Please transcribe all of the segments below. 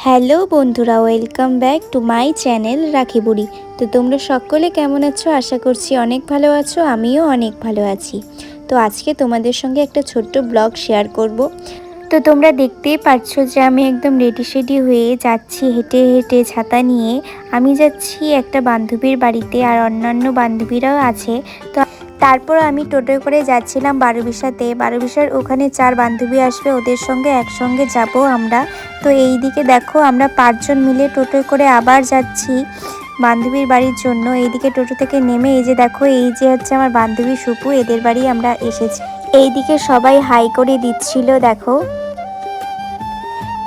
Hello বন্ধুরা, welcome back to my channel রাখি বুড়ি। তো তোমরা সকলে কেমন আছো? আশা করছি অনেক ভালো আছো, আমিও অনেক ভালো আছি। তো আজকে তোমাদের সঙ্গে একটা ছোট্ট ব্লগ শেয়ার করব। তো তোমরা দেখতেই পাচ্ছ যে আমি একদম রেডি শেডি হয়ে যাচ্ছি, হেঁটে হেঁটে ছাতা নিয়ে। আমি যাচ্ছি একটা বান্ধবীর বাড়িতে, আর অন্যান্য বান্ধবীরাও আছে। তো তারপর আমি টোটোয় করে যাচ্ছিলাম বারোবিশার ওখানে 4 বান্ধবী আসবে, ওদের সঙ্গে একসঙ্গে যাব আমরা। তো এই দিকে দেখো আমরা 5 জন মিলে টোটোয় করে আবার যাচ্ছি বান্ধবীর বাড়ির জন্য। এইদিকে টোটো থেকে নেমে এই যে দেখো, এই যে হচ্ছে আমার বান্ধবী সুপু, এদের বাড়ি আমরা এসেছি। এইদিকে সবাই হাই করে দিচ্ছিল দেখো।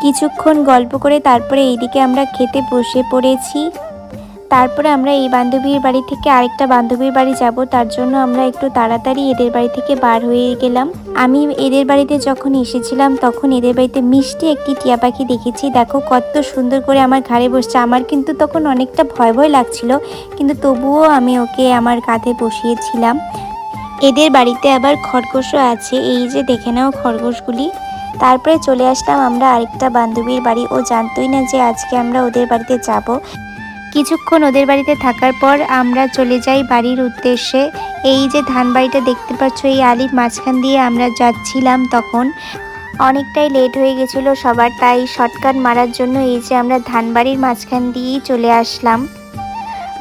কিছুক্ষণ গল্প করে তারপরে এইদিকে আমরা খেতে বসে পড়েছি। তারপরে আমরা এই বান্ধবীর বাড়ি থেকে আরেকটা বান্ধবীর বাড়ি যাব, তার জন্য আমরা একটু তাড়াতাড়ি এদের বাড়ি থেকে বার হয়ে গেলাম। আমি এদের বাড়িতে যখন এসেছিলাম তখন এদের বাড়িতে মিষ্টি একটি টিয়া পাখি দেখেছি। দেখো কত সুন্দর করে আমার ঘাড়ে বসছে। আমার কিন্তু তখন অনেকটা ভয় ভয় লাগছিল, কিন্তু তবুও আমি ওকে আমার কাঁধে বসিয়েছিলাম। এদের বাড়িতে আবার খরগোশও আছে, এই যে দেখে নাও খরগোশগুলি। তারপরে চলে আসলাম আমরা আরেকটা বান্ধবীর বাড়ি। ও জানতোই না যে আজকে আমরা ওদের বাড়িতে যাব। কিছুক্ষণ ওদের বাড়িতে থাকার পর আমরা চলে যাই বাড়ির উদ্দেশ্যে। এই যে ধান বাড়িটা দেখতে পাচ্ছ, এই আলির মাঝখান দিয়ে আমরা যাচ্ছিলাম। তখন অনেকটাই লেট হয়ে গেছিলো সবার, তাই শর্টকাট মারার জন্য এই যে আমরা ধান বাড়ির মাঝখান দিয়েই চলে আসলাম।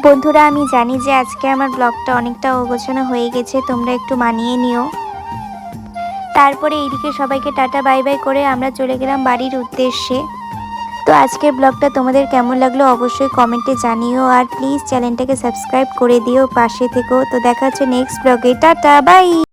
বন্ধুরা, আমি জানি যে আজকে আমার ব্লগটা অনেকটা অগোছানো হয়ে গেছে, তোমরা একটু মানিয়ে নিও। তারপরে এইদিকে সবাইকে টাটা বাই বাই করে আমরা চলে গেলাম বাড়ির উদ্দেশ্যে। তো আজকের ব্লগটা তোমাদের কেমন লাগলো অবশ্যই কমেন্টে জানিও, আর প্লিজ চ্যানেলটাকে সাবস্ক্রাইব করে দিও, পাশে থেকো। তো দেখা হচ্ছে নেক্সট ব্লগে। Tata bye.